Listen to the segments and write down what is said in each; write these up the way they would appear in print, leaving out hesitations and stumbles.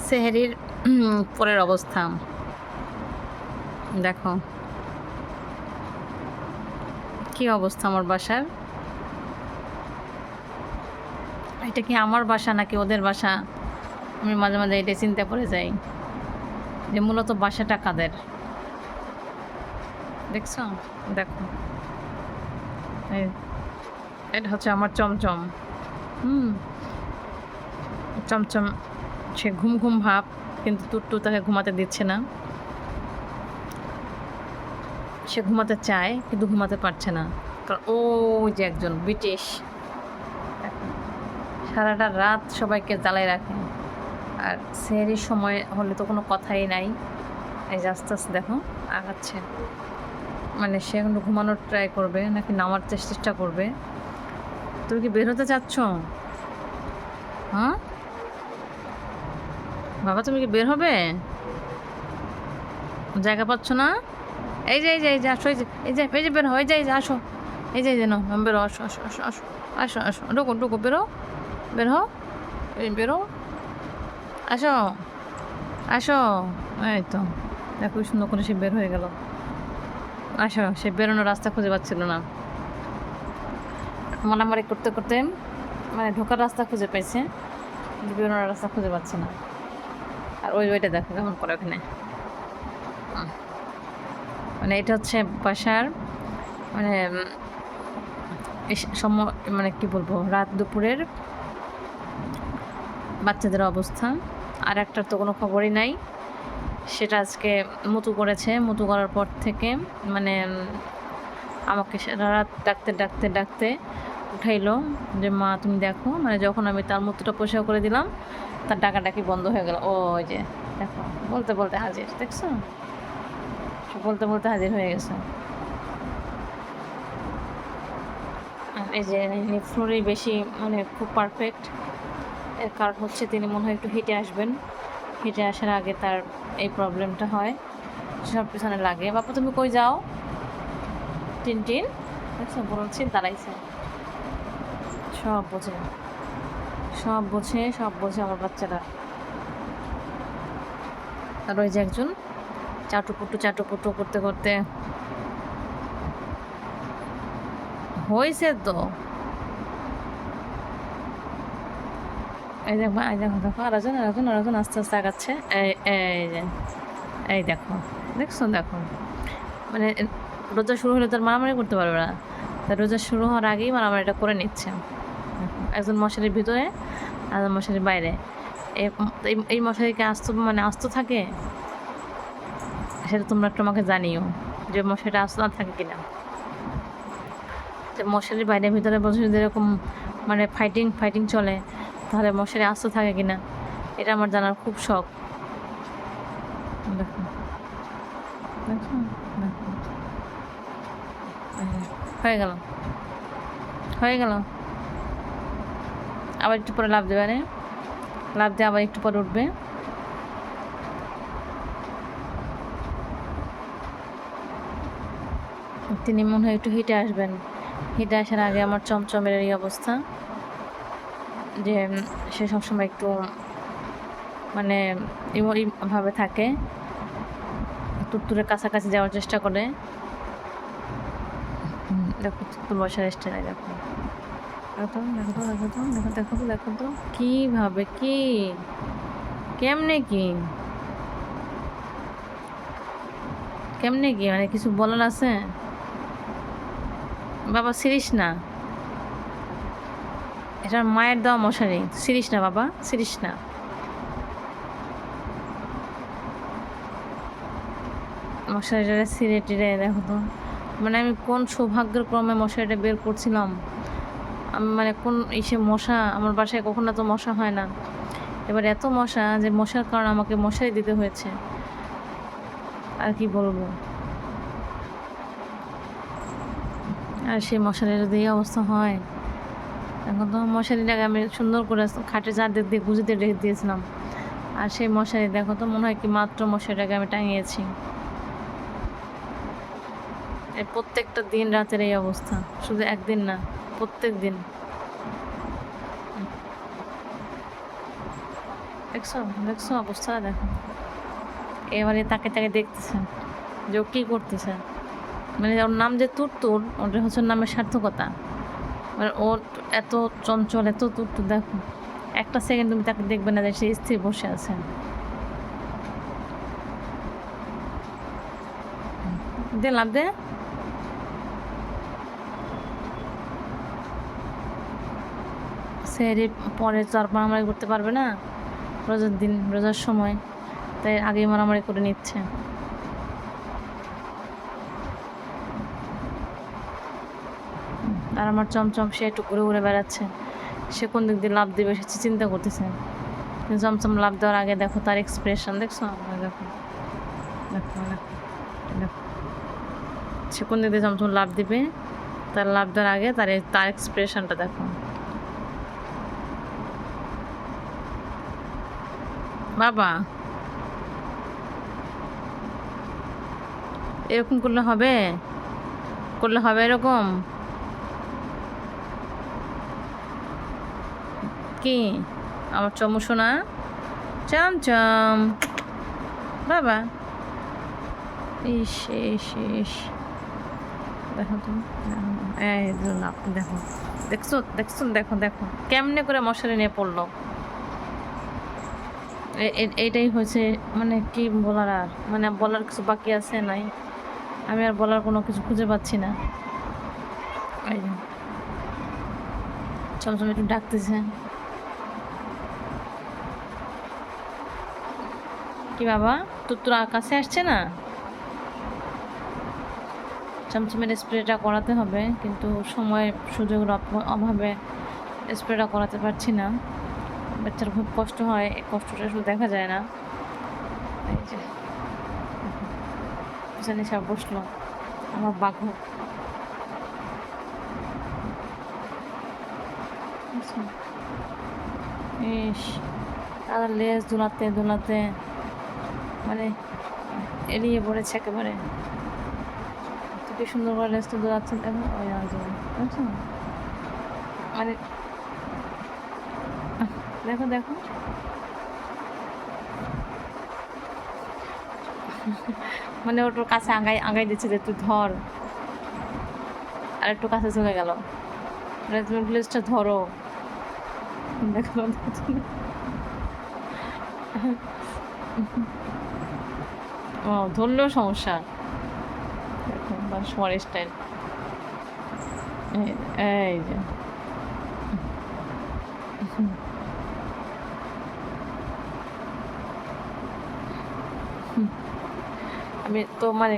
সেহরির পরের অবস্থা দেখো, কি অবস্থা আমার বাসার। এটা কি আমার বাসা নাকি ওদের বাসা? আমি মাঝে মাঝে এটা চিন্তা করে যাই যে মূলত বাসাটা কাদের। দেখছো, দেখো, এটা হচ্ছে আমার চমচম। চমচম সে ঘুম ঘুম ভাব, কিন্তু টুট্টু তাকে ঘুমাতে দিচ্ছে না। সে ঘুমাতে চায় কিন্তু ঘুমাতে পারছে না, কারণ ও যে একজন ব্রিটিশ সারাটা রাত সবাইকে জ্বালায় রাখে। আর সেহরির সময় হলে তো কোনো কথাই নাই। এই যে আস্তে আস্তে দেখো আগাচ্ছে, মানে সে এখন ঘুমানোর ট্রাই করবে নাকি নামার চেষ্টা করবে। তুমি কি বের হতে চাচ্ছ? হ্যাঁ বাবা, তুমি কি বের হবে? জায়গা পাচ্ছ না? এই যে আসো, এই যে বের হয়ে যাই, যে আসো, এই যে যেন বেরো, আসো আসো আসো আসো আসো আসো, ঢুকো বেরো, বের হো, এই বেরো, আসো আসো। এই তো দেখো সুন্দর করে সে বের হয়ে গেল। আসো, সে বেরোনোর রাস্তা খুঁজে পাচ্ছিল না, মারামারি করতে করতে মানে ঢোকার রাস্তা খুঁজে পাইছে, বেরোনোর রাস্তা খুঁজে পাচ্ছে না। আর ওইটা দেখো কেমন করে ওখানে, মানে এটা হচ্ছে বাসার মানে মানে কি বলবো, রাত দুপুরের বাচ্চাদের অবস্থা। আর একটার তো কোনো খবরই নাই, সেটা আজকে মুতু করেছে। মুতু করার পর থেকে মানে আমাকে সারা রাত ডাকতে উঠাইলো যে মা তুমি দেখো, মানে যখন আমি তার মুতুটা পরিষ্কার করে দিলাম তার ডাকাডাকি বন্ধ হয়ে গেল। ওই যে দেখো, বলতে বলতে হাজির, দেখছো, বলতে বলতে হাজির হয়ে গেছে। আর এই যে ফ্লোরেই বেশি মানে খুব পারফেক্ট। এর কারণ হচ্ছে তিনি মনে হয় একটু হেঁটে আসবেন, হেঁটে আসার আগে তার এই প্রবলেমটা হয়, সব পিছনে লাগে। বাপু তুমি কই যাও? টিন দেখছো, বলছি দাঁড়াইছে। সব বোঝে সব বোঝে আমার বাচ্চারা। আর ওই যে একজন চাটুপুটু করতে করতে হয়েছে তো। এই দেখো দেখো আরেকজন আস্তে আস্তে আগাচ্ছে। এই যে এই দেখো, দেখো, মানে রোজা শুরু হলে তো আর মারামারি করতে পারবে না, তাই রোজা শুরু হওয়ার আগেই মারামারিটা করে নিচ্ছে। একজন মশারির ভিতরে আর মশারির বাইরে। এই মশারিকে আস্ত থাকে, সেটা তোমরা একটু আমাকে জানিও যে মশারিটা আস্ত না থাকে কিনা। যে মশারির বাইরে ভিতরে বসে যদি এরকম মানে ফাইটিং চলে, তাহলে মশারি আস্ত থাকে কিনা এটা আমার জানার খুব শখ। দেখো দেখো দেখো, হয়ে গেল। আবার একটু পরে লাফ দেবে, লাফ দিয়ে আবার একটু পরে উঠবে। তিনি মনে হয় একটু হেঁটে আসবেন, হেঁটে আসার আগে আমার চমচমের এই অবস্থা যে সে সবসময় একটু মানে এইভাবে থাকে, তুরতুরের কাছাকাছি যাওয়ার চেষ্টা করে। দেখো তুর বসার স্টাইল, দেখো দেখো তো কিভাবে, কেমনে মানে কিছু বলার আছে? বাবা সিরিস না, এটা মায়ের দেওয়া মশারি, সিরিস না বাবা, সিরিস না। মশারিটা ছিঁড়ে টিড়ে দেখো তো, মানে আমি কোন সৌভাগ্যের ক্রমে মশারিটা বের করছিলাম। আমি মানে কোন ইসে মশা, আমার বাসায় কখনো তো মশা হয় না, এবার এত মশা যে মশার কারণে আমাকে মশারি দিতে হয়েছে। আর কি বলবো, আর সেই মশারির যদি এই অবস্থা হয়, এখন তো মশারিটাকে আমি সুন্দর করে খাটের চারদিক দিয়ে গুঁজিতে রেখে দিয়েছিলাম, আর সেই মশারি দেখো তো মনে হয় কি মাত্র মশারিটাকে আমি টাঙিয়েছি। এই প্রত্যেকটা দিন রাতের এই অবস্থা, শুধু একদিন না, প্রত্যেক দিন। দেখছো দেখছো অবস্থা দেখো। এবারে তাকে তাকে দেখতেছে যে ও কী করতেছে। মানে ওর নাম যে তুরতুর, ওটা হচ্ছে ওর নামের সার্থকতা। মানে ওর এত চঞ্চল, এত তুরতুর দেখো, একটা সেকেন্ড তুমি তাকে দেখবে না যে সে স্থির বসে আছে। দে লাভ দে। সেহরির পরে তো আর মারামারি করতে পারবে না, রোজার দিন, রোজার সময়, তাই আগেই মারামারি করে নিচ্ছে। আর আমার চমচম সে একটু ঘুরে ঘুরে বেড়াচ্ছে, সে কোন দিক দিয়ে লাভ দেবে সে চিন্তা করতেছে। কিন্তু চমচম লাভ দেওয়ার আগে দেখো তার এক্সপ্রেশন, দেখছো? দেখো দেখো দেখো দেখো, সে কোন দিক দিয়ে চমচম লাভ দিবে, তার লাভ দেওয়ার আগে তার তার এক্সপ্রেশনটা দেখো। বাবা, এরকম করলে হবে? করলে হবে এরকম? কি আমার চমুসোনা চমচম বাবা, ইস ইস ইস, দেখো তুমি, এই লাভ দেখো, দেখছো দেখছো, দেখো দেখো কেমনে করে মশারি নিয়ে পড়লো। এইটাই হয়েছে, মানে কি বলার, আর মানে বলার কিছু বাকি আছে নাই, আমি আর বলার কোনো কিছু খুঁজে পাচ্ছি না। এই যে চমচম একটু ডাকতেছে। কি বাবা, তোর কাছে আসছে না? চমচমের স্প্রেটা করাতে হবে, কিন্তু সময় সুযোগের অভাবে স্প্রেটা করাতে পারছি না। বাচ্চার খুব কষ্ট হয়, এই কষ্টটা আসলে দেখা যায় না। এই যে পিছনে সব বসলো আমার বাঘু। ইস, তাদের লেজ দুলাতে দুলাতে মানে এড়িয়ে পড়েছে একেবারে। কি সুন্দর করে লেজটা দোলাচ্ছে দেখো, ওই বুঝছো? মানে দেখো দেখো, মানে ওটার কাছে আগাই আগাই দিচ্ছে যে তুই ধর, আর একটু কাছে চলে গেল, তুমি লেজটা ধরো। দেখো ও ধরলেও সমস্যা, দেখো সবার স্টাইল। এই যে আমি তো মানে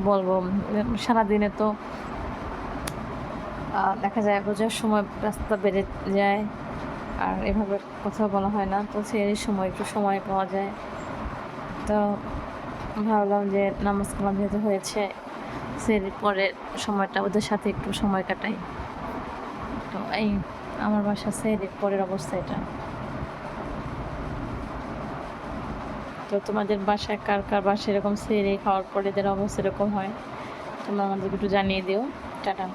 বলবো, সারাদিনে তো দেখা যায় রোজার সময় রাস্তা বেড়ে যায়, আর এভাবে কথা বলা হয় না, তো সেই সময় একটু সময় পাওয়া যায়। তো ভাবলাম যে নামাজ কালাম যেহেতু হয়েছে, সেই পরের সময়টা ওদের সাথে একটু সময় কাটাই। তো এই আমার বাসা সেই পরের অবস্থা এটা। তো তোমাদের বাসায় কার কার বাসায় এরকম সেরে খাওয়ার পরে এদের অবস্থা এরকম হয়, তোমরা আমাদেরকে একটু জানিয়ে দিও। টাটা।